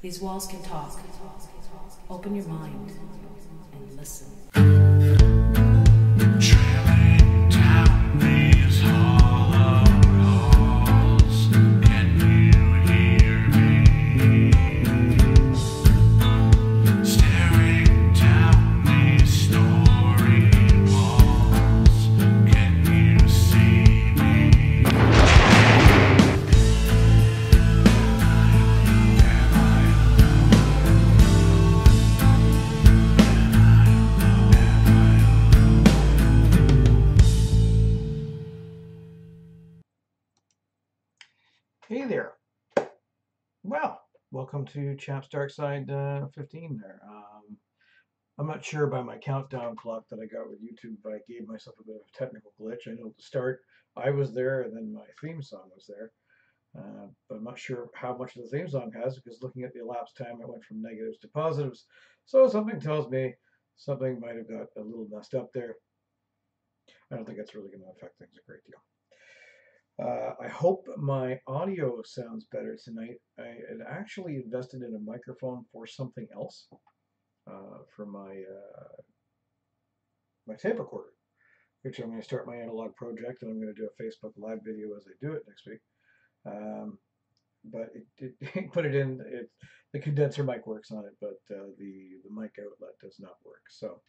These walls can talk. Open your mind and listen. Trailing down these hollow halls, can you hear me? Staring down these storied walls, can you see me? Hey there. Well, welcome to CHAPS DarkSide 15 there. I'm not sure by my countdown clock that I got with YouTube, but I gave myself a bit of a technical glitch. I know at the start I was there and then my theme song was there. But I'm not sure how much the theme song has because looking at the elapsed time, it went from negatives to positives. So something tells me something might have got a little messed up there. I don't think it's really going to affect things a great deal. I hope my audio sounds better tonight. I had actually invested in a microphone for something else, for my tape recorder, which I'm going to start my analog project, and I'm going to do a Facebook Live video as I do it next week. But it put it in. The condenser mic works on it, but the mic outlet does not work. So,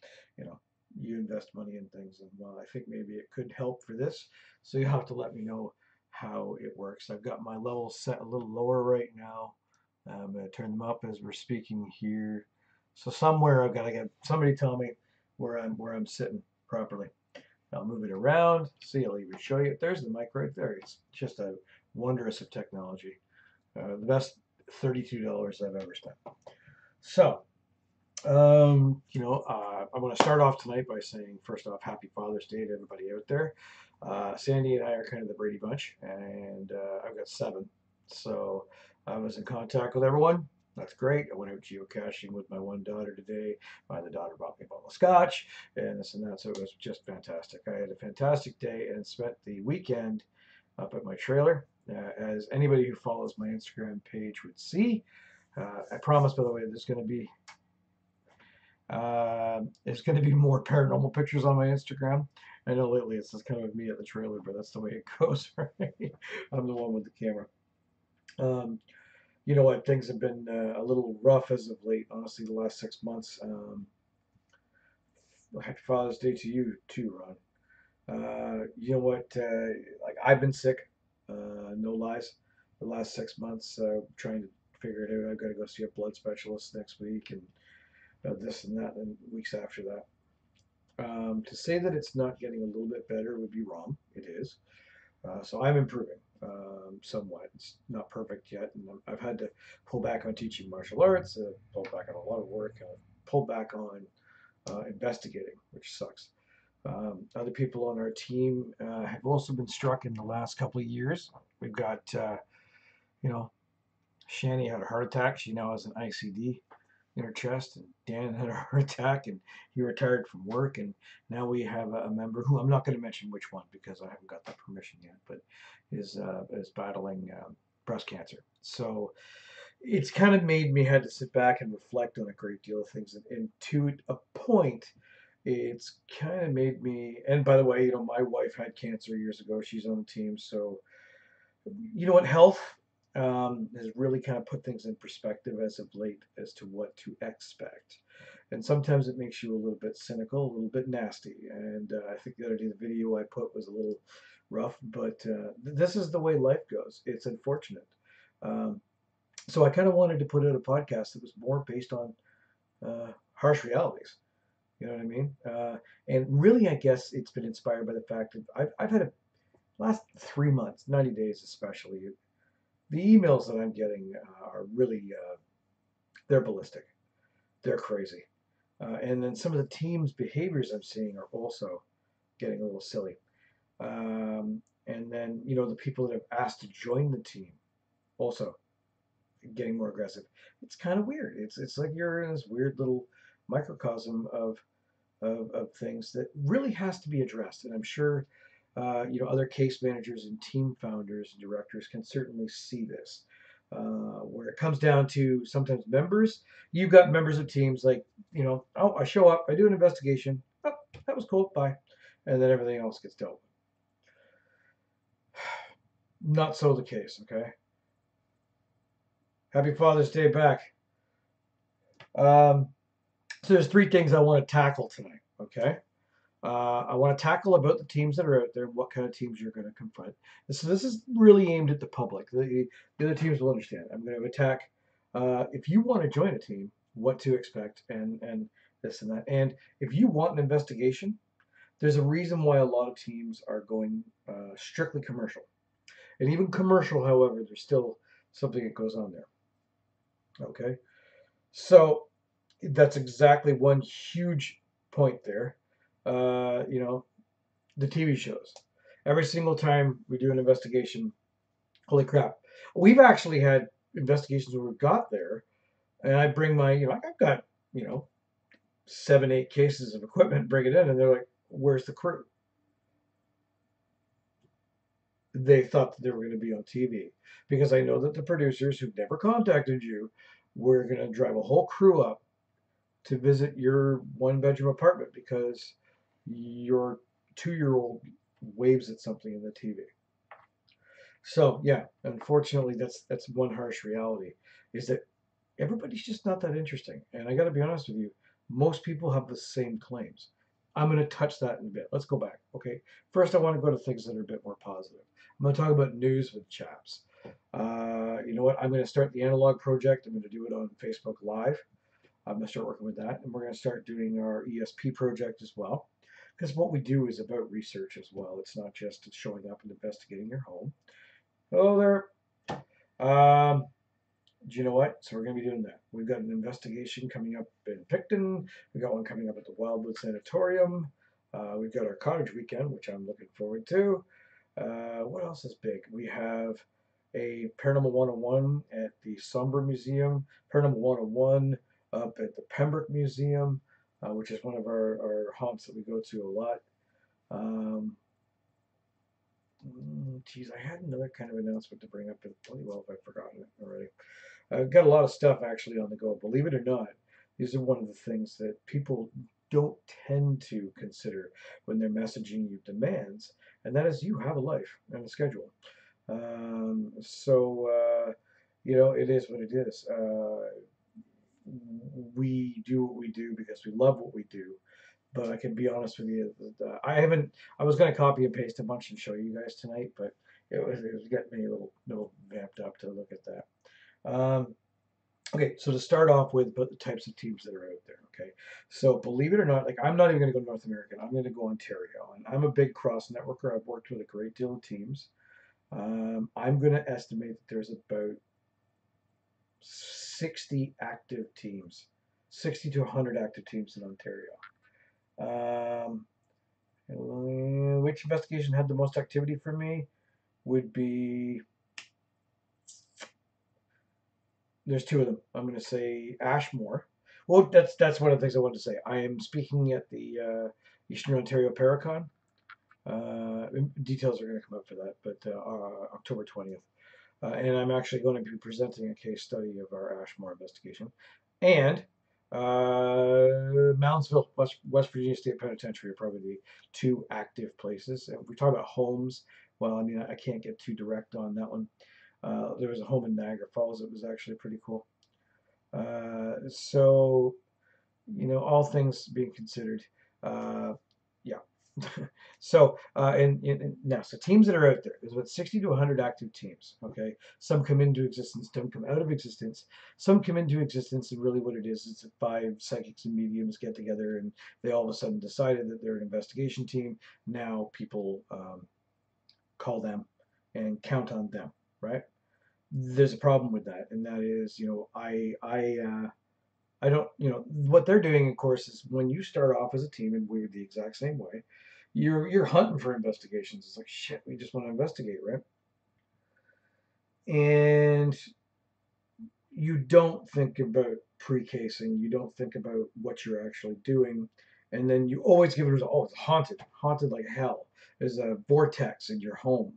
you invest money in things, and well, I think maybe it could help for this. So you have to let me know how it works. I've got my levels set a little lower right now. I'm going to turn them up as we're speaking here. So somewhere I've got to get somebody tell me where I'm sitting properly. I'll move it around. See, I'll even show you. There's the mic right there. It's just a wondrous of technology. The best $32 I've ever spent. So, I want to start off tonight by saying, first off, Happy Father's Day to everybody out there. Sandy and I are kind of the Brady Bunch, and I've got 7. So I was in contact with everyone. That's great. I went out geocaching with my one daughter today. My other daughter brought me a bottle of scotch, and this and that. So it was just fantastic. I had a fantastic day and spent the weekend up at my trailer. As anybody who follows my Instagram page would see, I promise, by the way, there's going to be more paranormal pictures on my Instagram. I know lately it's just kind of me at the trailer, but that's the way it goes, right? I'm the one with the camera. You know what? Things have been a little rough as of late, honestly, the last 6 months. Happy Father's Day to you too, Ron. You know what? Like I've been sick, no lies, the last 6 months, trying to figure it out. I've got to go see a blood specialist next week, and this and that, and weeks after that. To say that it's not getting a little bit better would be wrong. It is. So I'm improving somewhat. It's not perfect yet, and I've had to pull back on teaching martial arts, pull back on a lot of work, pull back on investigating, which sucks. Other people on our team have also been struck in the last couple of years. We've got, Shani had a heart attack. She now has an ICD in her chest, and Dan had a heart attack, and he retired from work, and now we have a member who I'm not going to mention which one because I haven't got that permission yet, but is battling breast cancer. So it's kind of made me had to sit back and reflect on a great deal of things, and to a point, it's kind of made me. And by the way, my wife had cancer years ago. She's on the team, so you know what, health has really kind of put things in perspective as of late as to what to expect. And sometimes it makes you a little bit cynical, a little bit nasty. And I think the other day the video I put was a little rough, but this is the way life goes. It's unfortunate. So I kind of wanted to put out a podcast that was more based on harsh realities. You know what I mean? And really, I guess it's been inspired by the fact that I've had a last 3 months, 90 days especially, the emails that I'm getting are really, they're ballistic. They're crazy. And then some of the team's behaviors I'm seeing are also getting a little silly. And then, the people that have asked to join the team also getting more aggressive. It's kind of weird. It's like you're in this weird little microcosm of things that really has to be addressed. And I'm sure other case managers and team founders and directors can certainly see this. where it comes down to sometimes members. You've got members of teams like, oh, I show up, I do an investigation. Oh, that was cool, bye. And then everything else gets dealt with. Not so the case, okay? Happy Father's Day back. So there's 3 things I want to tackle tonight, okay? I want to tackle about the teams that are out there, what kind of teams you're going to confront. So this is really aimed at the public. The other teams will understand. I'm going to attack if you want to join a team, what to expect, and this and that. And if you want an investigation, there's a reason why a lot of teams are going strictly commercial. And even commercial, however, there's still something that goes on there. Okay, so that's exactly one huge point there. The TV shows. Every single time we do an investigation, holy crap, we've actually had investigations where we got there, and I bring my, I've got, 7, 8 cases of equipment, bring it in, and they're like, "Where's the crew?" They thought that they were going to be on TV because I know that the producers who've never contacted you were going to drive a whole crew up to visit your 1-bedroom apartment because your 2-year-old waves at something in the TV. So yeah, unfortunately, that's one harsh reality, is that everybody's just not that interesting. And I got to be honest with you, most people have the same claims. I'm going to touch that in a bit. Let's go back. Okay. First, I want to go to things that are a bit more positive. I'm going to talk about news with CHAPS. You know what? I'm going to start the analog project. I'm going to do it on Facebook Live. I'm going to start working with that. And we're going to start doing our ESP project as well. Because what we do is about research as well. It's not just showing up and investigating your home. Hello there. Do you know what? So we're going to be doing that. We've got an investigation coming up in Picton. We've got one coming up at the Wildwood Sanatorium. We've got our cottage weekend, which I'm looking forward to. What else is big? We have a Paranormal 101 at the Sombra Museum, Paranormal 101 up at the Pembroke Museum, which is one of our haunts that we go to a lot. Geez, I had another kind of announcement to bring up, but bloody well if I've forgotten it already. I've got a lot of stuff actually on the go. Believe it or not, these are one of the things that people don't tend to consider when they're messaging you demands, and that is you have a life and a schedule. It is what it is. We do what we do because we love what we do. But I can be honest with you, I was going to copy and paste a bunch and show you guys tonight, but it was getting me a little vamped up to look at that. Okay, so to start off with, but the types of teams that are out there. Okay, so believe it or not, like I'm not even going to go North American. I'm going to go Ontario, and I'm a big cross networker. I've worked with a great deal of teams. I'm going to estimate that there's about 60 active teams, 60 to 100 active teams in Ontario. Which investigation had the most activity for me would be, there's 2 of them. I'm going to say Ashmore. Well, that's one of the things I wanted to say. I am speaking at the Eastern Ontario Paracon. Details are going to come up for that, but October 20th. And I'm actually going to be presenting a case study of our Ashmore investigation. And Moundsville, West Virginia State Penitentiary are probably the 2 active places. And if we talk about homes, well, I mean, I can't get too direct on that one. There was a home in Niagara Falls that was actually pretty cool. All things being considered, yeah. So now, so teams that are out there, there's about 60 to 100 active teams. Okay, some come into existence, some come out of existence. Some come into existence, and really what it is that 5 psychics and mediums get together, and they all of a sudden decided that they're an investigation team. Now people call them and count on them, right? There's a problem with that, and that is, I don't, what they're doing, of course, is when you start off as a team, and we're the exact same way, you're hunting for investigations. It's like, shit, we just want to investigate, right? And you don't think about pre-casing. You don't think about what you're actually doing. And then you always give it a, oh, it's haunted like hell. There's a vortex in your home.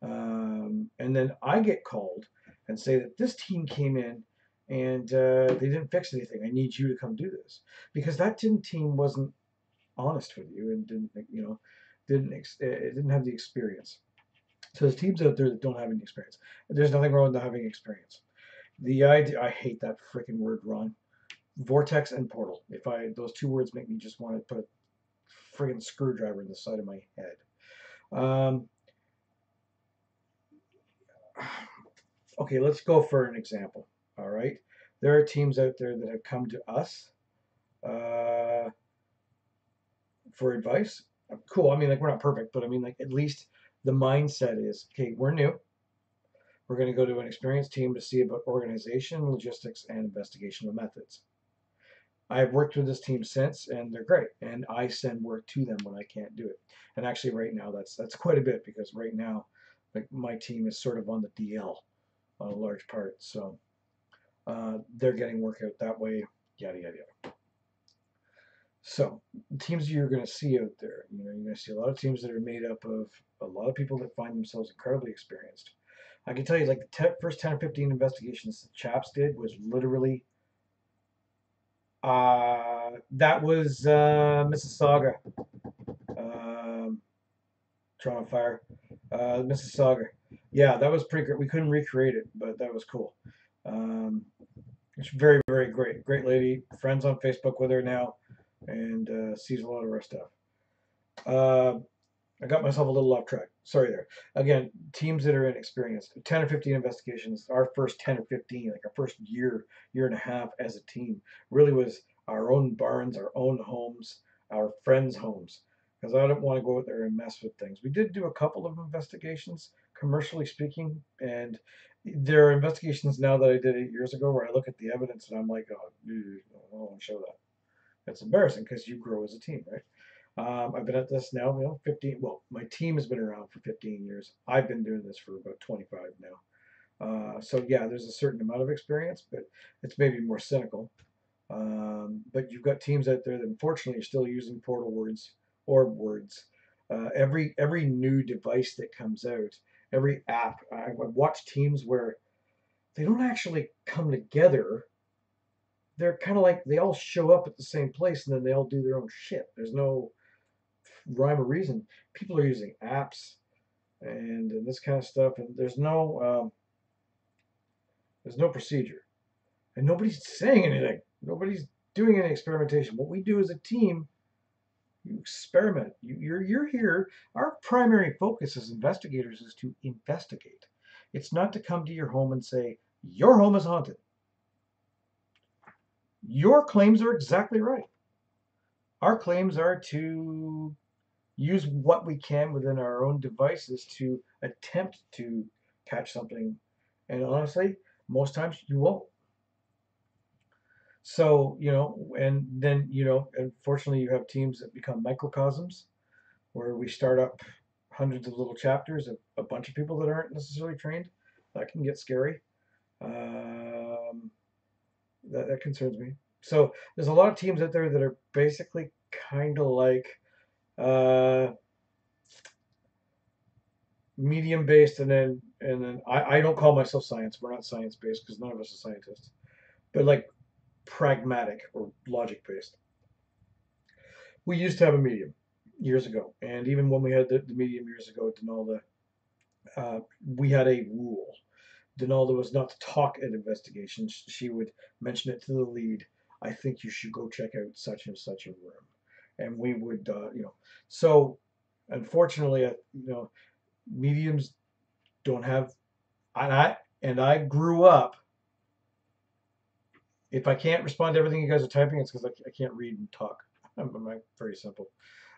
And then I get called and say that this team came in and they didn't fix anything. I need you to come do this, because that team wasn't honest with you and didn't, it didn't have the experience. So there's teams out there that don't have any experience. There's nothing wrong with not having experience. The idea, I hate that freaking word, Ron. Vortex and portal. Those two words make me just want to put a friggin' screwdriver in the side of my head. Okay, let's go for an example. All right, there are teams out there that have come to us for advice. Cool. I mean, like, we're not perfect, but I mean, like, at least the mindset is, okay, we're new. We're going to go to an experienced team to see about organization, logistics, and investigational methods. I've worked with this team since, and they're great. And I send work to them when I can't do it. And actually, right now, that's quite a bit, because right now, like, my team is sort of on the DL on a large part. So they're getting work out that way. Yada yada yada. So teams you're going to see out there, you're going to see a lot of teams that are made up of a lot of people that find themselves incredibly experienced. I can tell you, like, the first 10 or 15 investigations that CHAPS did was literally, that was Mississauga, Toronto Fire, Mississauga. Yeah, that was pretty great. We couldn't recreate it, but that was cool. It's very, very great. Great lady. Friends on Facebook with her now, and sees a lot of our stuff. I got myself a little off track. Sorry there. Again, teams that are inexperienced. 10 or 15 investigations. Our first 10 or 15, like our first year and a half as a team, really was our own barns, our own homes, our friends' homes. Because I don't want to go out there and mess with things. We did do a couple of investigations, commercially speaking, and there are investigations now that I did 8 years ago where I look at the evidence and I'm like, oh, dude, I don't want to show that. That's embarrassing, because you grow as a team, right? I've been at this now, 15. Well, my team has been around for 15 years. I've been doing this for about 25 now. So yeah, there's a certain amount of experience, but it's maybe more cynical. But you've got teams out there that unfortunately are still using portal words or words. Every new device that comes out, every app, I've watched teams where they don't actually come together. They're kind of like, they all show up at the same place and then they all do their own shit. There's no rhyme or reason. People are using apps and this kind of stuff, and there's no procedure, and nobody's saying anything. Nobody's doing any experimentation. What we do as a team, you experiment. You're here. Our primary focus as investigators is to investigate. It's not to come to your home and say your home is haunted. Your claims are exactly right. Our claims are to use what we can within our own devices to attempt to catch something. And honestly, most times you won't. So, and then, unfortunately, you have teams that become microcosms where we start up hundreds of little chapters of a bunch of people that aren't necessarily trained. That can get scary. That concerns me. So there's a lot of teams out there that are basically kind of like medium based, and then I don't call myself science. We're not science based because none of us are scientists, but like pragmatic or logic based. We used to have a medium years ago, and even when we had the medium years ago at Denalda, we had a rule. Denalda was not to talk at investigations. She would mention it to the lead. I think you should go check out such and such a room, and we would, So, unfortunately, mediums don't have. I grew up. If I can't respond to everything you guys are typing, it's because I can't read and talk. I'm very simple.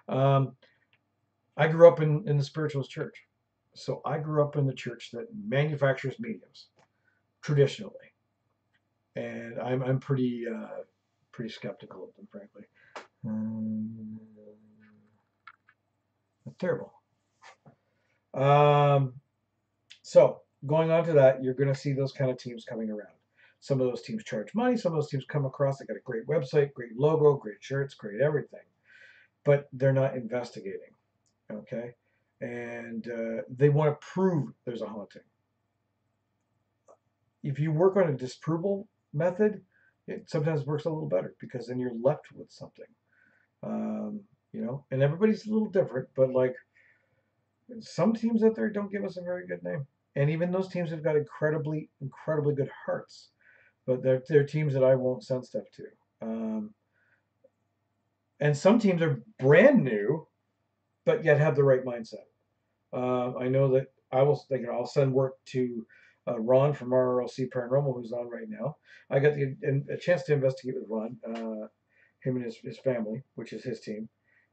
I grew up in the spiritualist church. So I grew up in the church that manufactures mediums traditionally. And I'm pretty skeptical of them, frankly. That's terrible. So going on to that, you're going to see those kind of teams coming around. Some of those teams charge money. Some of those teams come across. They got a great website, great logo, great shirts, great everything. But they're not investigating, okay? And they want to prove there's a haunting. if you work on a disproval method, it sometimes works a little better because then you're left with something. You know, and everybody's a little different, but like some teams out there don't give us a very good name. And even those teams have got incredibly, incredibly good hearts, but they're teams that I won't send stuff to. Um, and some teams are brand new, but yet have the right mindset. I know that I'll send work to Ron from RRLC Paranormal, who's on right now. I got a chance to investigate with Ron, him and his family, which is his team.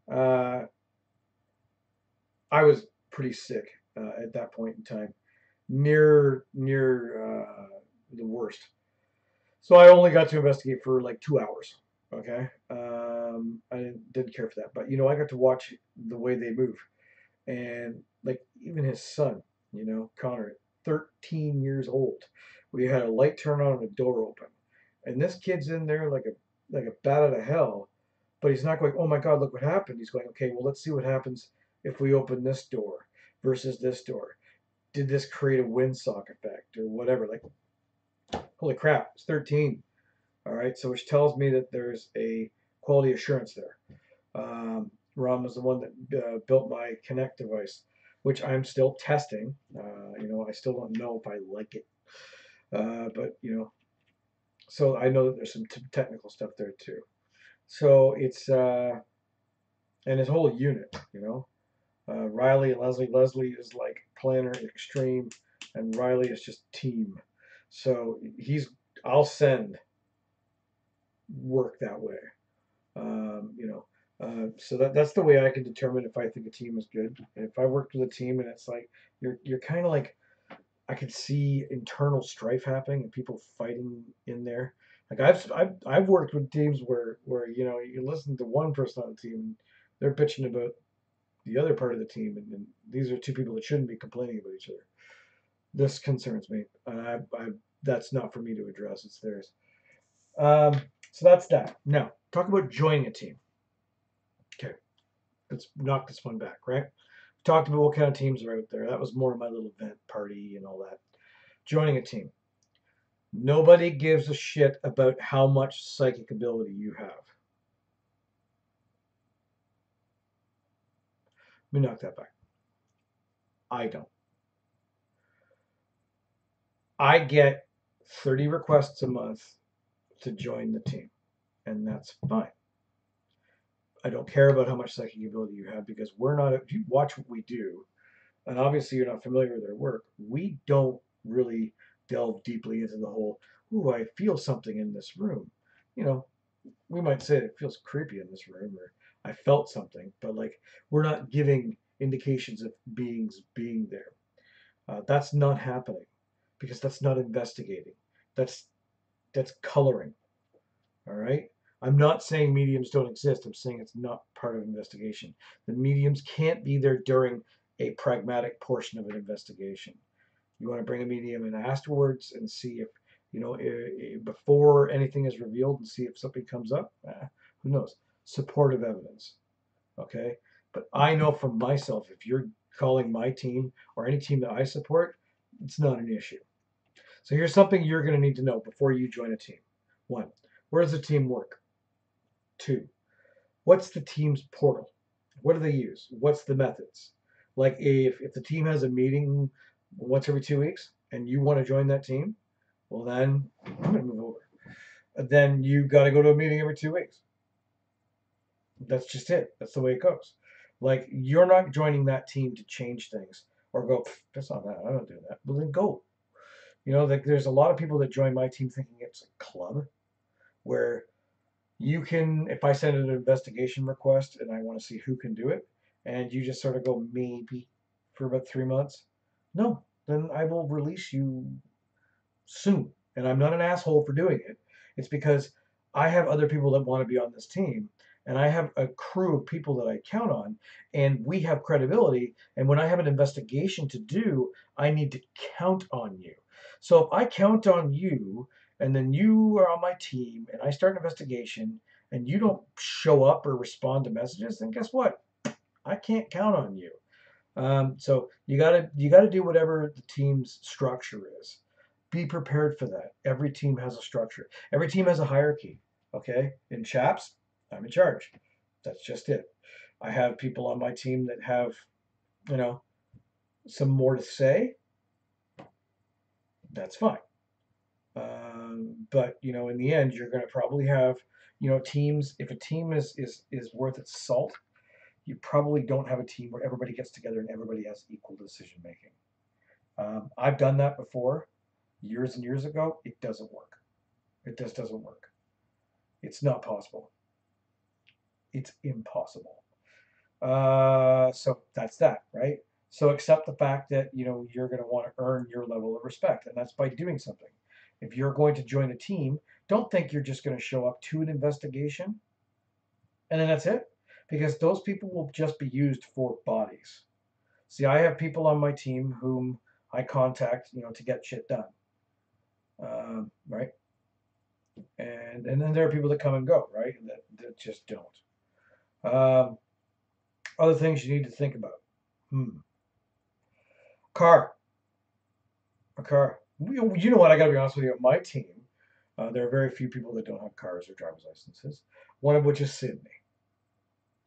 Uh, I was pretty sick at that point in time, near the worst. So I only got to investigate for like 2 hours. Okay, I didn't care for that, but you know I got to watch the way they move, and like even his son, you know, Connor, 13 years old, we had a light turn on and a door open, and this kid's in there like a bat out of hell, but he's not going, oh my God, look what happened. He's going, okay, well let's see what happens if we open this door versus this door. Did this create a windsock effect or whatever? Like, holy crap, it's 13. All right, so which tells me that there's a quality assurance there. Ron was the one that built my Connect device, which I'm still testing. You know, I still don't know if I like it, but you know, so I know that there's some technical stuff there too. So it's and his whole unit, you know, Riley and Leslie. Leslie is like planner extreme, and Riley is just team. So I'll send work that way. You know, so that's the way I can determine if I think a team is good. And if I worked with a team and it's like you're kind of like I could see internal strife happening and people fighting in there. Like I've worked with teams where you know you listen to one person on the team and they're bitching about the other part of the team, and these are two people that shouldn't be complaining about each other. This concerns me. That's not for me to address. It's theirs. Um, so that's that. Now, talk about joining a team. Okay, let's knock this one back, right? We talked about what kind of teams are out there. That was more of my little event party and all that. Joining a team. Nobody gives a shit about how much psychic ability you have. Let me knock that back. I don't. I get 30 requests a month to join the team, and that's fine. I don't care about how much psychic ability you have because we're not, if you watch what we do, and obviously you're not familiar with their work, we don't really delve deeply into the whole, ooh, I feel something in this room. You know, we might say it feels creepy in this room or I felt something, but like we're not giving indications of beings being there. That's not happening because that's not investigating. That's that's coloring. All right. I'm not saying mediums don't exist. I'm saying it's not part of investigation. The mediums can't be there during a pragmatic portion of an investigation. You want to bring a medium in afterwards and see if, you know, before anything is revealed and see if something comes up. Who knows? Supportive evidence. Okay. But I know from myself, if you're calling my team or any team that I support, it's not an issue. So here's something you're going to need to know before you join a team. One, where does the team work? Two, what's the team's portal? What do they use? What's the methods? Like if the team has a meeting once every 2 weeks and you want to join that team, well then I'm gonna move over. Then you got to go to a meeting every 2 weeks. That's just it. That's the way it goes. Like you're not joining that team to change things or go, that's not that. I don't do that. Well then go. You know, like there's a lot of people that join my team thinking it's a club where you can, if I send an investigation request and I want to see who can do it, and you just sort of go maybe for about 3 months, no, then I will release you soon. And I'm not an asshole for doing it. It's because I have other people that want to be on this team, and I have a crew of people that I count on, and we have credibility. And when I have an investigation to do, I need to count on you. So if I count on you, and then you are on my team, and I start an investigation, and you don't show up or respond to messages, then guess what? I can't count on you. So you gotta do whatever the team's structure is. be prepared for that. Every team has a structure. Every team has a hierarchy. Okay, in CHAPS, I'm in charge. That's just it. I have people on my team that have, you know, some more to say. That's fine. But you know, in the end, you're going to probably have, you know, teams. If a team is worth its salt, you probably don't have a team where everybody gets together and everybody has equal decision making. I've done that before, years and years ago. It doesn't work. It just doesn't work. It's not possible. It's impossible. So that's that, right? So accept the fact that you know you're going to want to earn your level of respect, and that's by doing something. If you're going to join a team, don't think you're just going to show up to an investigation and then that's it, because those people will just be used for bodies. See, I have people on my team whom I contact, you know, to get shit done, right? And then there are people that come and go, right? That just don't. Um, Other things you need to think about. Car. A car. You know what? I got to be honest with you. My team, there are very few people that don't have cars or driver's licenses. One of which is Sydney.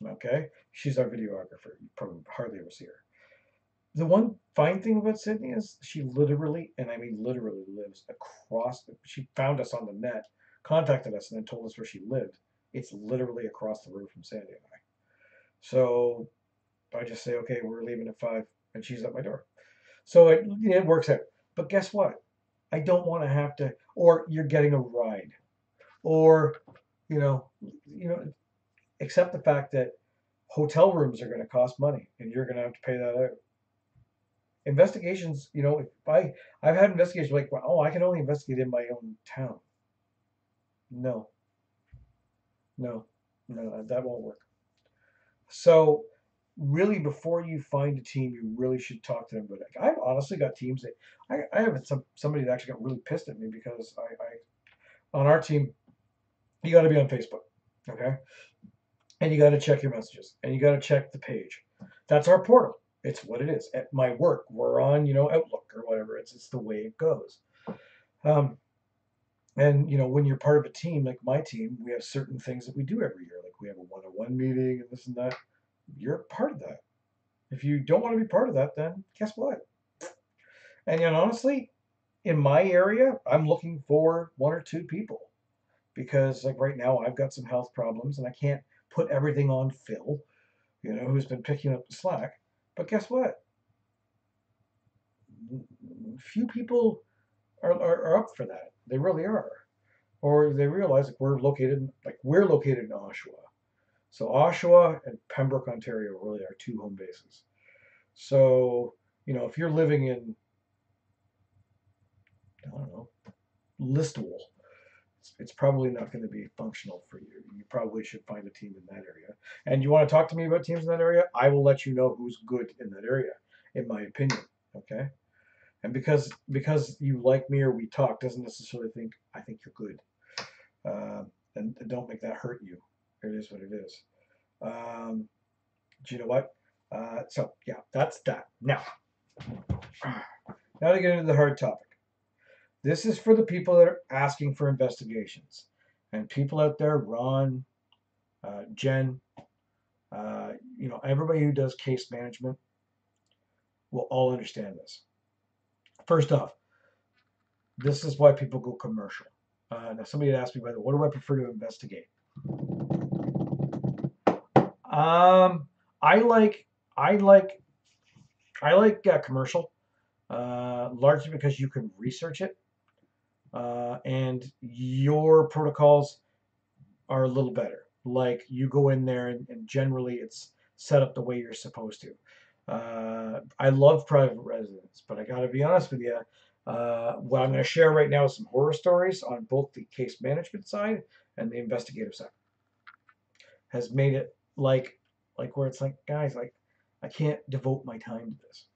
Okay, she's our videographer. You probably hardly ever see her. The one fine thing about Sydney is she literally, and I mean literally, lives across. She found us on the net, contacted us, and then told us where she lived. It's literally across the road from Sandy and I. So I just say, okay, we're leaving at 5, and she's at my door. So it works out. But guess what? I don't want to have to, or you're getting a ride, or you know, accept the fact that hotel rooms are going to cost money, and you're going to have to pay that out. Investigations, you know, if I've had investigations like, well, oh, I can only investigate in my own town. No, no, no, that won't work. So really, before you find a team, you really should talk to them about it. I've honestly got teams that I have somebody that actually got really pissed at me because I on our team, you got to be on Facebook, okay, and you got to check your messages and you got to check the page. That's our portal. It's what it is. At my work, we're on, you know, Outlook or whatever. It's the way it goes. Um, and you know, when you're part of a team like my team, we have certain things that we do every year. Like we have a one-on-one meeting and this and that. You're part of that. If you don't want to be part of that, then guess what? And yet, honestly, in my area, I'm looking for 1 or 2 people because, like right now, I've got some health problems and I can't put everything on Phil, you know, who's been picking up the slack. But guess what? Few people are up for that. They really are, or they realize we're located in Oshawa. So Oshawa and Pembroke, Ontario, really are 2 home bases. So you know, if you're living in, I don't know, Listowel, it's probably not going to be functional for you. You probably should find a team in that area. And you want to talk to me about teams in that area? I will let you know who's good in that area, in my opinion. Okay. And because you like me or we talk doesn't necessarily I think you're good. And don't make that hurt you. It is what it is. Do you know what? So yeah, that's that. Now to get into the hard topic. This is for the people that are asking for investigations, and people out there, Ron, Jen, you know, everybody who does case management will all understand this. First off, this is why people go commercial. Now, somebody had asked me, by the way, what do I prefer to investigate? I like commercial, largely because you can research it, and your protocols are a little better. Like you go in there and generally it's set up the way you're supposed to. I love private residence, but I got to be honest with you. What I'm going to share right now is some horror stories on both the case management side and the investigative side. Has made it like where it's like, guys, like I can't devote my time to this.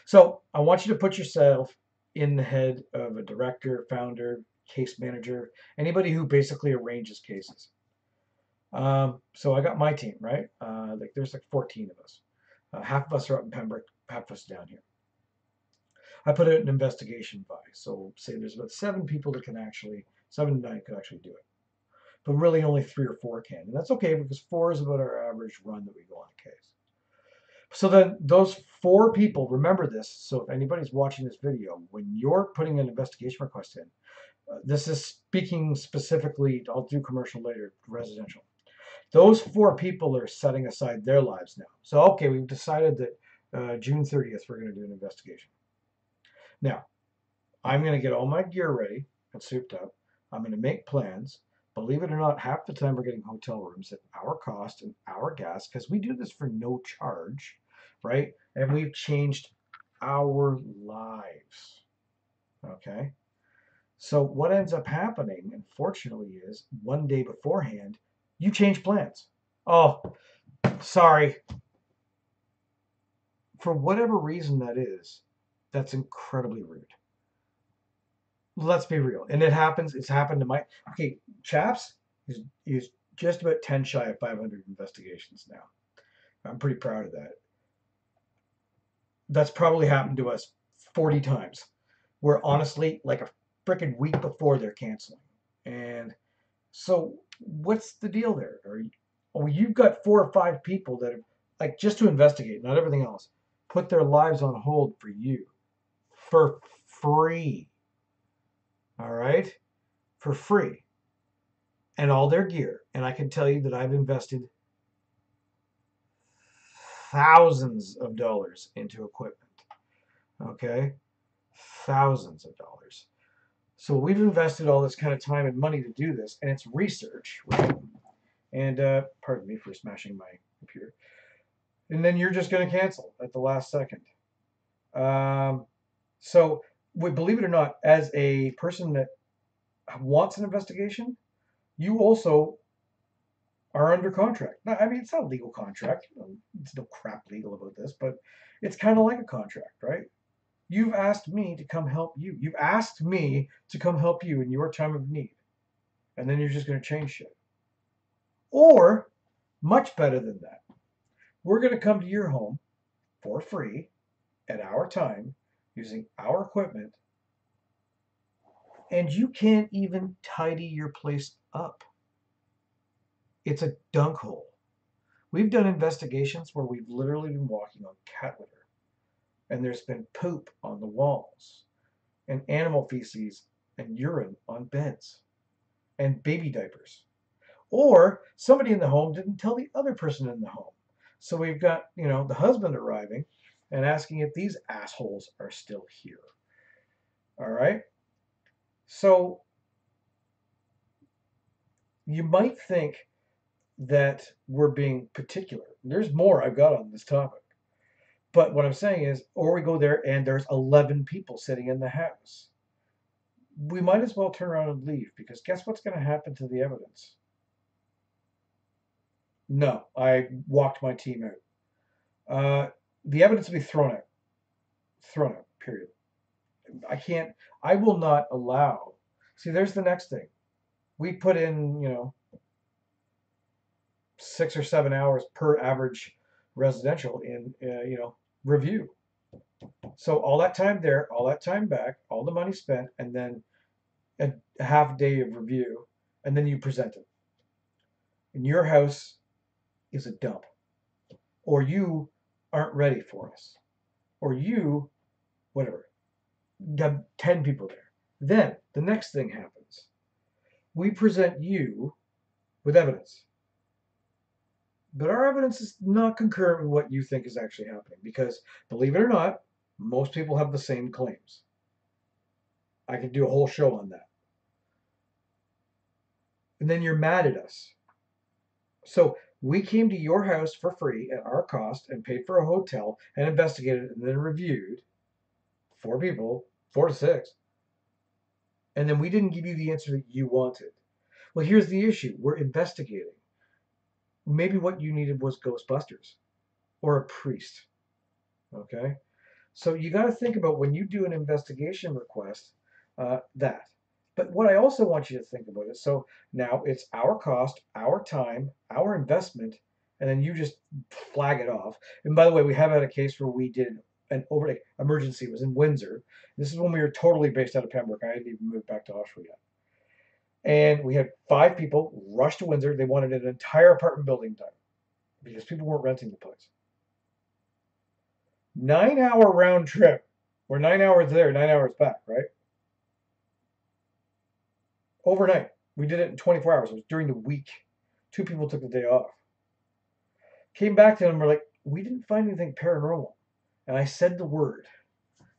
So I want you to put yourself in the head of a director, founder, case manager, anybody who basically arranges cases. So I got my team, right? Like there's like 14 of us. Half of us are up in Pembroke, half of us down here. I put out an investigation by. So say there's about 7 people that can actually, 7 to 9 could actually do it. But really only 3 or 4 can. And that's okay because 4 is about our average run that we go on a case. So then those 4 people, remember this. So if anybody's watching this video, when you're putting an investigation request in, this is speaking specifically, I'll do commercial later, residential. Those 4 people are setting aside their lives now. So, okay, we've decided that June 30th, we're going to do an investigation. Now, I'm going to get all my gear ready and souped up. I'm going to make plans. Believe it or not, half the time we're getting hotel rooms at our cost and our gas because we do this for no charge, right? And we've changed our lives, okay? So what ends up happening, unfortunately, is one day beforehand, you change plans. Oh, sorry. For whatever reason that is, that's incredibly rude. Let's be real. And it happens, it's happened to my, okay, CHAPS is just about 10 shy of 500 investigations now. I'm pretty proud of that. That's probably happened to us 40 times. Where honestly, like a freaking week before they're canceling. And so what's the deal there? You've got 4 or 5 people that have, like, just to investigate, not everything else, put their lives on hold for you for free. All right? For free. And all their gear. And I can tell you that I've invested thousands of dollars into equipment. Okay? Thousands of dollars. So we've invested all this kind of time and money to do this, and it's research, right? And pardon me for smashing my computer. And then you're just going to cancel at the last second. So believe it or not, as a person that wants an investigation, you also are under contract. Now, I mean, it's not a legal contract. It's no crap legal about this, but it's kind of like a contract, right? You've asked me to come help you. You've asked me to come help you in your time of need. And then you're just going to change shit. Or, much better than that, we're going to come to your home for free at our time using our equipment, and you can't even tidy your place up. It's a dunk hole. We've done investigations where we've literally been walking on cat litter, and there's been poop on the walls, and animal feces and urine on beds, and baby diapers. Or somebody in the home didn't tell the other person in the home. So we've got, the husband arriving and asking if these assholes are still here. All right? So you might think that we're being particular. There's more I've got on this topic. But what I'm saying is, or we go there and there's 11 people sitting in the house. We might as well turn around and leave, because guess what's going to happen to the evidence? No, I walked my team out. The evidence will be thrown out. Thrown out, period. I will not allow. See, there's the next thing. We put in, 6 or 7 hours per average residential in, review. So all that time there, all that time back, all the money spent, and then a half day of review, and then you present it. And your house is a dump. Or you aren't ready for us. Or you, whatever. Got 10 people there. Then the next thing happens. We present you with evidence. But our evidence is not concurrent with what you think is actually happening, because, believe it or not, most people have the same claims. I could do a whole show on that. And then you're mad at us. So we came to your house for free at our cost and paid for a hotel and investigated and then reviewed 4 people, 4 to 6. And then we didn't give you the answer that you wanted. Well, here's the issue. We're investigating. Maybe what you needed was Ghostbusters or a priest. Okay? So you got to think about, when you do an investigation request, that. But what I also want you to think about is, so now it's our cost, our time, our investment, and then you just flag it off. And by the way, we have had a case where we did an overnight emergency. It was in Windsor. This is when we were totally based out of Pembroke. I hadn't even moved back to Oshawa yet. And we had 5 people rush to Windsor. They wanted an entire apartment building done because people weren't renting the place. 9-hour round trip. We're 9 hours there, 9 hours back, right? Overnight. We did it in 24 hours. It was during the week. 2 people took the day off. Came back to them. We're like, we didn't find anything paranormal. And I said the word.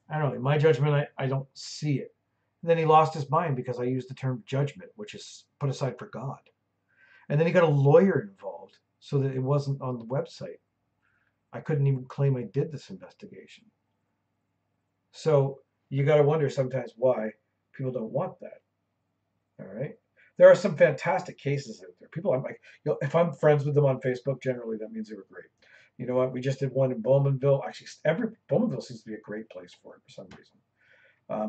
I don't know. In my judgment, I don't see it. And then he lost his mind because I used the term judgment, which is put aside for God. And then he got a lawyer involved so that it wasn't on the website. I couldn't even claim I did this investigation. So you got to wonder sometimes why people don't want that. All right. There are some fantastic cases out there. People, I'm like, if I'm friends with them on Facebook, generally that means they were great. You know what? We just did one in Bowmanville. Actually, Bowmanville seems to be a great place for it for some reason.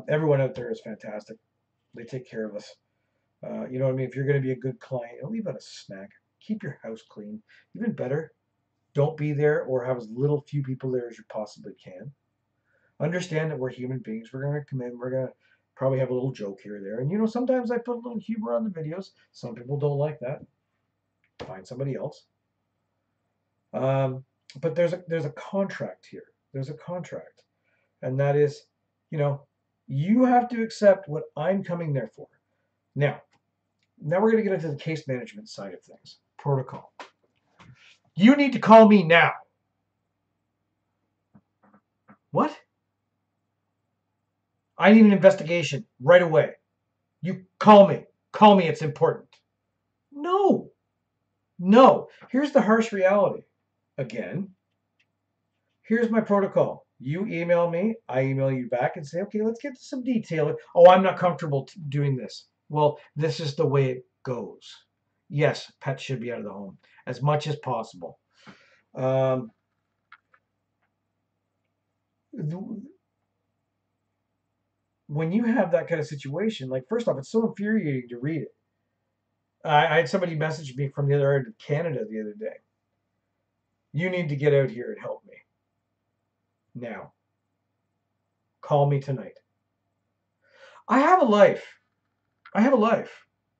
Everyone out there is fantastic. They take care of us. You know what I mean? If you're going to be a good client, don't leave out a snack. Keep your house clean. Even better, don't be there or have as little few people there as you possibly can. Understand that we're human beings. We're going to come in. We're going to probably have a little joke here or there. And, you know, sometimes I put a little humor on the videos. Some people don't like that. Find somebody else. But there's a contract here. There's a contract. And that is, you know, you have to accept what I'm coming there for. Now we're going to get into the case management side of things. Protocol. You need to call me now. What? I need an investigation right away. You call me. Call me. It's important. No. No. Here's the harsh reality. Again, here's my protocol. You email me. I email you back and say, okay, let's get to some detail. Oh, I'm not comfortable doing this. Well, this is the way it goes. Yes, pets should be out of the home as much as possible. When you have that kind of situation, like, first off, it's so infuriating to read it. I had somebody message me from the other end of Canada the other day. You need to get out here and help me. Now. Call me tonight. I have a life.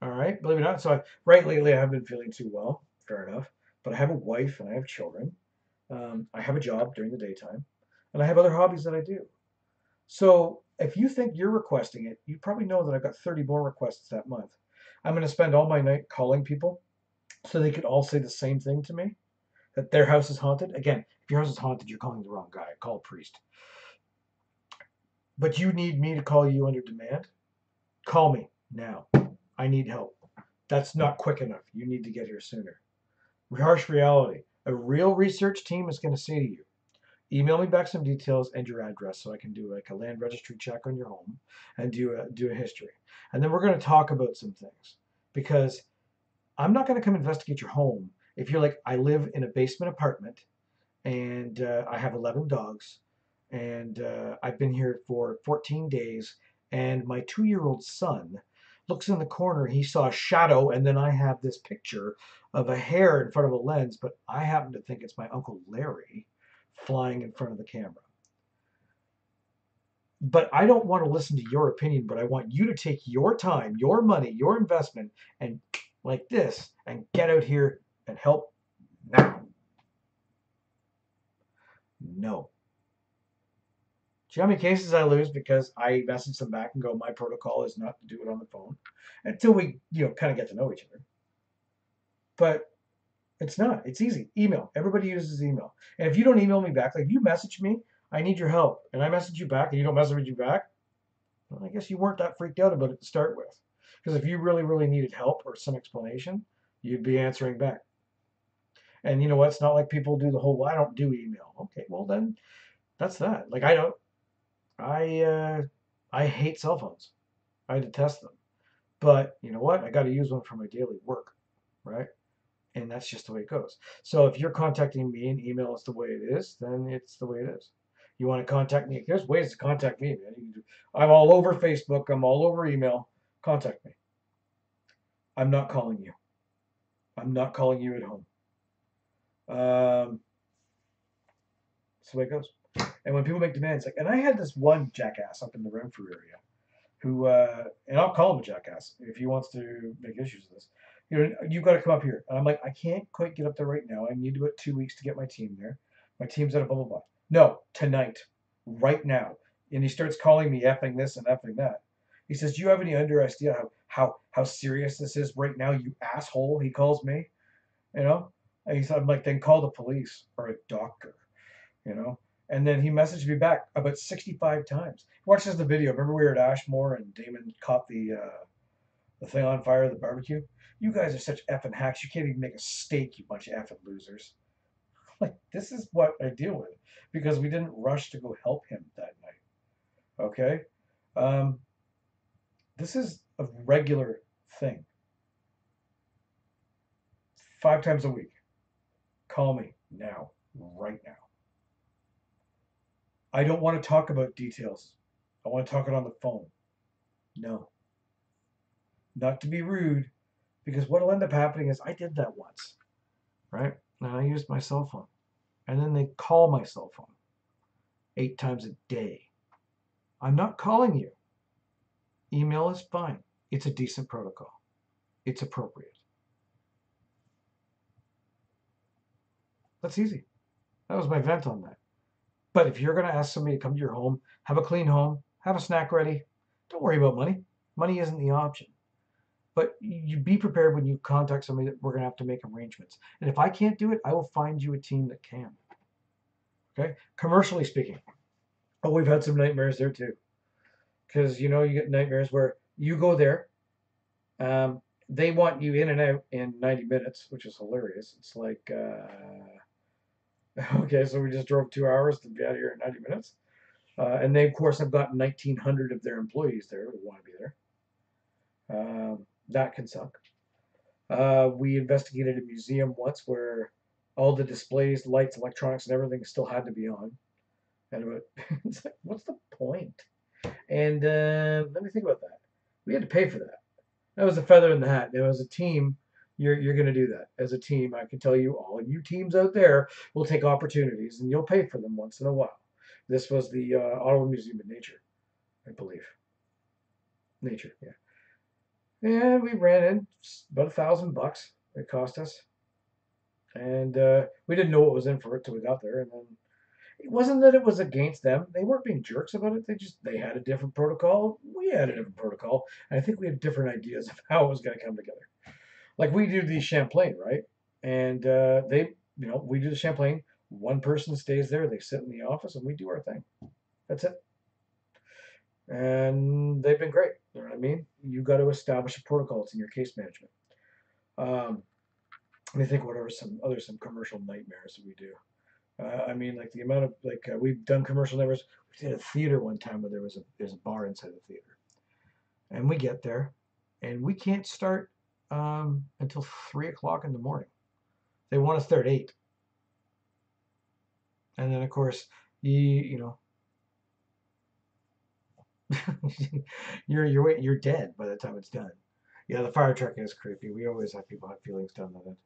All right, believe it or not. So lately I haven't been feeling too well. Fair enough. But I have a wife and I have children. I have a job during the daytime. And I have other hobbies that I do. So if you think you're requesting it, you probably know that I've got 30 more requests that month. I'm going to spend all my night calling people so they could all say the same thing to me, that their house is haunted. Again, if your house is haunted, you're calling the wrong guy. Call a priest. But you need me to call you under demand? Call me now. I need help. That's not quick enough. You need to get here sooner. Harsh reality. A real research team is going to say to you, email me back some details and your address so I can do like a land registry check on your home and do a history. And then we're going to talk about some things, because I'm not going to come investigate your home if you're like, I live in a basement apartment and I have 11 dogs and I've been here for 14 days and my 2-year-old son looks in the corner, he saw a shadow, and then I have this picture of a hair in front of a lens, but I happen to think it's my Uncle Larry flying in front of the camera. But I don't want to listen to your opinion, but I want you to take your time, your money, your investment, and like this, and get out here and help now. No. Do you know how many cases I lose because I message them back and go, my protocol is not to do it on the phone, until we, kind of get to know each other. But it's not. It's easy. Email. Everybody uses email. And if you don't email me back, like, you message me, I need your help, and I message you back, and you don't message you back, well, I guess you weren't that freaked out about it to start with. Because if you really, really needed help or some explanation, you'd be answering back. And you know what? It's not like people do the whole, well, I don't do email. Okay, well then, that's that. Like, I hate cell phones. I detest them. But you know what? I got to use one for my daily work, right? And that's just the way it goes. So if you're contacting me and email is the way it is, then it's the way it is. You want to contact me? There's ways to contact me, man. I'm all over Facebook. I'm all over email. Contact me. I'm not calling you. I'm not calling you at home. That's the way it goes. And when people make demands, like, and I had this one jackass up in the Renfrew area who, and I'll call him a jackass if he wants to make issues with this. You know, you've got to come up here. And I'm like, I can't quite get up there right now. I need about 2 weeks to get my team there. My team's at a blah, blah, blah. No, tonight, right now. And he starts calling me effing this and effing that. He says, do you have any idea how serious this is right now, you asshole? He calls me, you know? And I'm like, then call the police or a doctor, you know? And then he messaged me back about 65 times. He watches the video. Remember we were at Ashmore and Damon caught the thing on fire, the barbecue? You guys are such effing hacks. You can't even make a steak, you bunch of effing losers. Like, this is what I deal with because we didn't rush to go help him that night. Okay? This is a regular thing. 5 times a week. Call me now, right now. I don't want to talk about details. I want to talk it on the phone. No. Not to be rude, because what'll end up happening is I did that once, right? And I used my cell phone. And then they call my cell phone 8 times a day. I'm not calling you. Email is fine. It's a decent protocol. It's appropriate. That's easy. That was my vent on that. But if you're going to ask somebody to come to your home, have a clean home, have a snack ready, don't worry about money. Money isn't the option. But you be prepared when you contact somebody that we're going to have to make arrangements. And if I can't do it, I will find you a team that can. Okay? Commercially speaking. Oh, we've had some nightmares there too. Because, you know, you get nightmares where you go there. They want you in and out in 90 minutes, which is hilarious. It's like, okay, so we just drove 2 hours to be out of here in 90 minutes. And they, of course, have got 1,900 of their employees there who want to be there. That can suck. We investigated a museum once where all the displays, lights, electronics, and everything still had to be on. And it's like, what's the point? And let me think about that. We had to pay for that. That was a feather in the hat. Now, as a team, you're going to do that. As a team, I can tell you, all you teams out there will take opportunities, and you'll pay for them once in a while. This was the Ottawa Museum of Nature, I believe. Nature, yeah. And we ran in about $1,000 it cost us. And we didn't know what was in for it till we got there. And then it wasn't that it was against them. They weren't being jerks about it. They had a different protocol. We had a different protocol. And I think we had different ideas of how it was going to come together. Like we do the Champlain, right? And we do the Champlain. One person stays there. They sit in the office and we do our thing. That's it. And they've been great. You know what I mean? You got to establish a protocol. It's in your case management. Let me think. What are some commercial nightmares that we do? I mean, like the amount of we've done commercial nightmares. We did a theater one time where there's a bar inside the theater, and we get there, and we can't start until 3 o'clock in the morning. They want us there at 8, and then of course you know. you're dead by the time it's done. Yeah, the fire truck is creepy. We always have people have feelings done with it.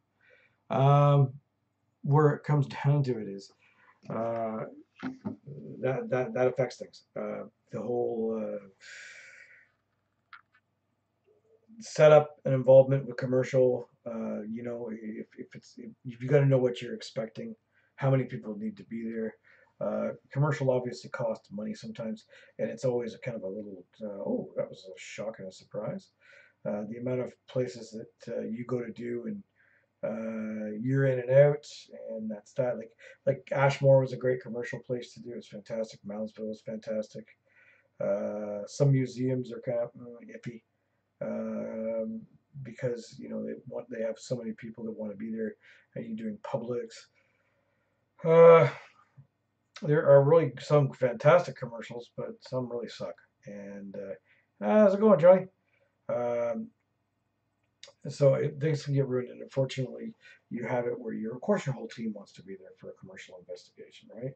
Where it comes down to it is that affects things. The whole setup and involvement with commercial. You know, if you got to know what you're expecting, how many people need to be there. Commercial obviously costs money sometimes, and it's always a kind of a little, oh, that was a shock and a surprise. The amount of places that you go to do and you're in and out, and that's that. Like Ashmore was a great commercial place to do. It's fantastic. Moundsville was fantastic. Some museums are kind of iffy because you know they have so many people that want to be there, and you're doing Publix. There are really some fantastic commercials, but some really suck. And how's it going, Johnny? So things can get ruined, and unfortunately, you have it where of course, your whole team wants to be there for a commercial investigation, right?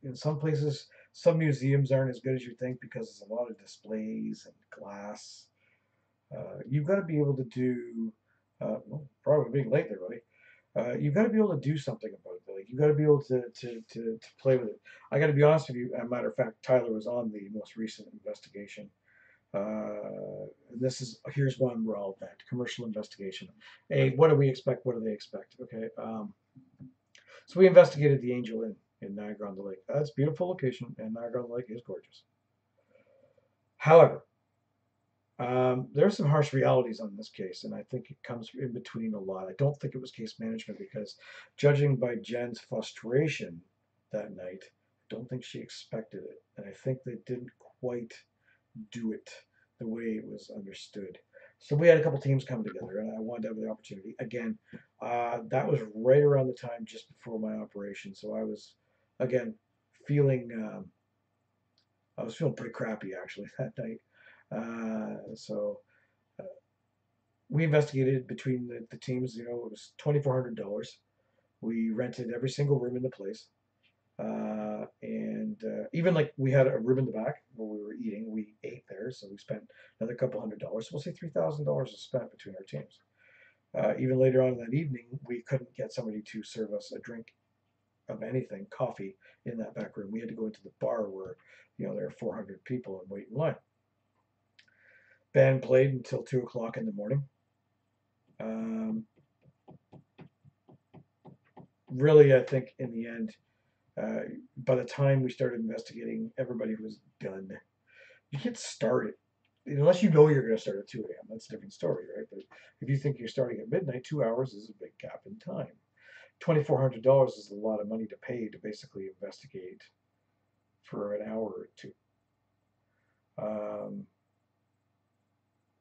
In some places, some museums aren't as good as you think because there's a lot of displays and glass. You've got to be able to do. Probably being late there, buddy. You've got to be able to do something about it. Like you got to be able to play with it. I got to be honest with you. As a matter of fact, Tyler was on the most recent investigation. This is here's one we're all about commercial investigation. Hey, what do we expect? What do they expect? Okay. So we investigated the Angel Inn in Niagara on the Lake. That's a beautiful location, and Niagara on the Lake is gorgeous. However, there's some harsh realities on this case, and I think it comes in between a lot. I don't think it was case management because, judging by Jen's frustration that night, I don't think she expected it, and I think they didn't quite do it the way it was understood. So we had a couple teams come together, and I wanted to have the opportunity. Again, that was right around the time just before my operation, so I was, again, feeling I was feeling pretty crappy actually that night. So we investigated between the teams. You know, it was $2,400. We rented every single room in the place. And even like we had a room in the back where we were eating. We ate there, so we spent another couple $100. So we'll say $3,000 was spent between our teams. Even later on in that evening, we couldn't get somebody to serve us a drink of anything, coffee, in that back room. We had to go into the bar where, you know, there are 400 people and wait in line. Band played until 2 o'clock in the morning. Really, I think in the end, by the time we started investigating, everybody was done. You can't start it unless you know you're going to start at 2 a.m. That's a different story, right? But if you think you're starting at midnight, 2 hours is a big gap in time. $2,400 is a lot of money to pay to basically investigate for an hour or two.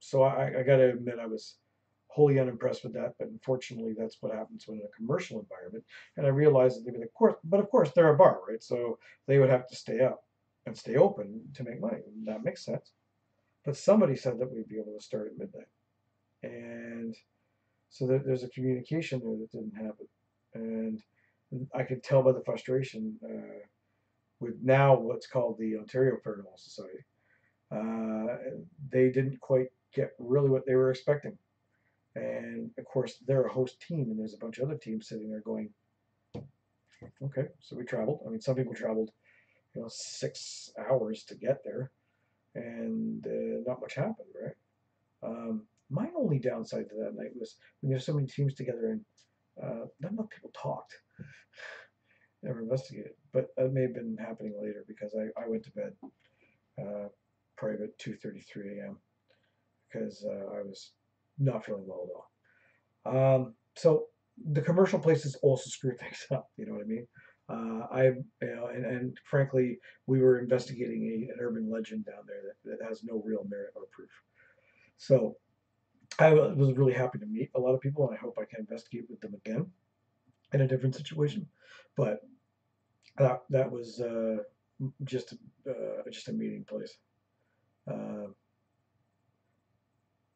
So I got to admit, I was wholly unimpressed with that. But unfortunately, that's what happens when in a commercial environment. And I realized that they would, of course, they're a bar, right? So they would have to stay up and stay open to make money. And that makes sense. But somebody said that we'd be able to start at midnight, and so there's a communication there that didn't happen. And I could tell by the frustration with now what's called the Ontario Paranormal Society. They didn't quite get really what they were expecting. And of course, they're a host team, and there's a bunch of other teams sitting there going, okay, so we traveled. I mean, some people traveled, 6 hours to get there, and not much happened, right? My only downside to that night was when there's so many teams together and not enough people talked, never investigated. But that may have been happening later because I went to bed probably about 2:33 a.m. because I was not feeling well at all. So the commercial places also screw things up. You know what I mean? And frankly, we were investigating an urban legend down there that has no real merit or proof. So I was really happy to meet a lot of people, and I hope I can investigate with them again in a different situation. But that was just a meeting place.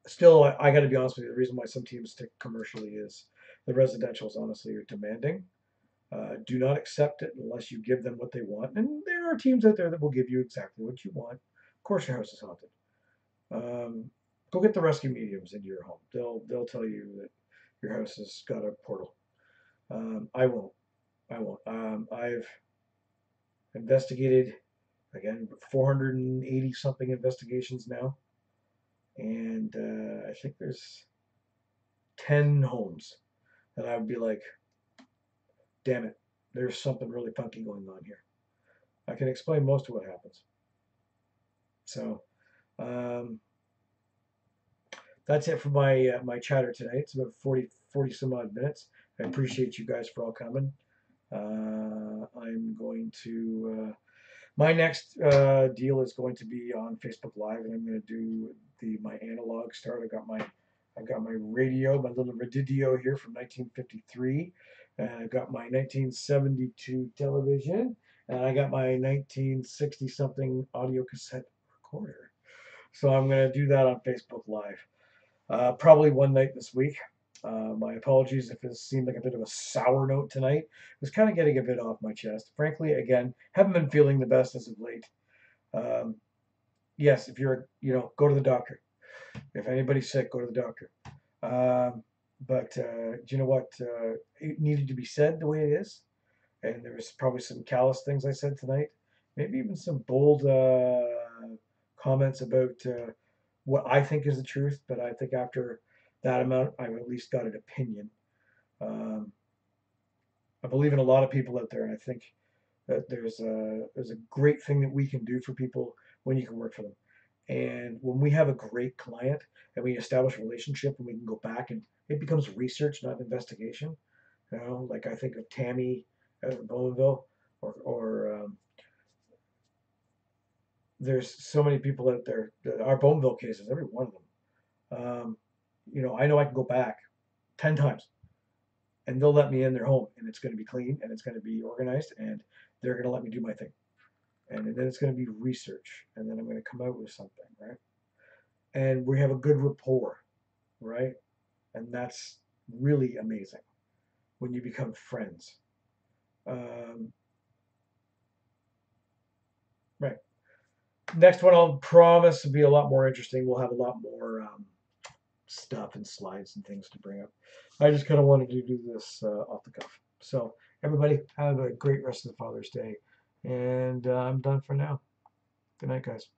Still, I got to be honest with you. The reason why some teams stick commercially is the residentials honestly are demanding. Do not accept it unless you give them what they want. And there are teams out there that will give you exactly what you want. Of course, your house is haunted. Go get the rescue mediums into your home. They'll tell you that your house has got a portal. I won't. I've investigated again 480 something investigations now, and I think there's 10 homes that I would be like, damn it, there's something really funky going on here. I can explain most of what happens. So that's it for my chatter tonight. It's about 40 some odd minutes. I appreciate you guys for all coming. I'm going to my next deal is going to be on Facebook Live, and I'm going to do my analog start. I got my radio, my little radio here from 1953, and I got my 1972 television, and I got my 1960 something audio cassette recorder. So I'm going to do that on Facebook Live. Probably one night this week. My apologies if it seemed like a bit of a sour note tonight. It was kind of getting a bit off my chest. Frankly, again, haven't been feeling the best as of late. Yes, if you're, go to the doctor. If anybody's sick, go to the doctor. But do you know what? It needed to be said the way it is. and there was probably some callous things I said tonight, maybe even some bold comments about what I think is the truth. But I think after that amount, I've at least got an opinion. Um, I believe in a lot of people out there, and I think that there's a great thing that we can do for people when you can work for them. And when we have a great client and we establish a relationship and we can go back and it becomes research, not an investigation. You know, like I think of Tammy out of Bowmanville, or there's so many people out there. Our Bowmanville cases, every one of them. You know, I know I can go back 10 times and they'll let me in their home and it's going to be clean and it's going to be organized and they're going to let me do my thing. And then it's going to be research and then I'm going to come out with something, right? And we have a good rapport, right? And that's really amazing when you become friends. Um, right. Next one I'll promise will be a lot more interesting. We'll have a lot more stuff and slides and things to bring up. I just kind of wanted to do this off the cuff. So everybody have a great rest of the Father's Day. And I'm done for now. Good night, guys.